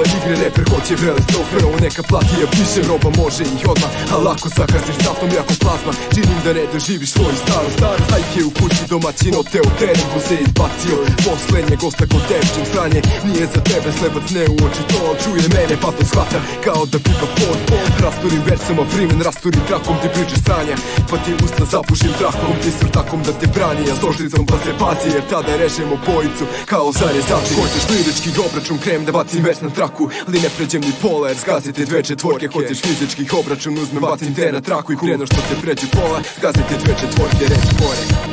Pravila igre reper hoće vrele strofe. Prvo neka plati ja pišem, roba može ih odmah, a lako zakaziš naftom jako plazma. Činim da ne doživiš svoju starost. Hajke u kući domaćin oteo teren, se izbacio poslednje gosta kod devčin sranje. Nije za tebe slebac ne u oči to, al čuje mene pa to shvata kao da pipa pod. Rasturim versama frimen, rasturim trakom ti pričaš sranja, pa ti usta zapušim trakom, ti svrtakom da te brani, ja stožnicom pa se pazi, jer tada režemo bojicu kao zarezači. Hoćeš lirički obračun, krem da bacim vers na traku, ali ne pređem ni pola jer zgazite dve četvorke. Hoćeš fizički obračun, uzmem bacim te na traku i kreno što te pređu pola, zgazite dve četvorke, reći more.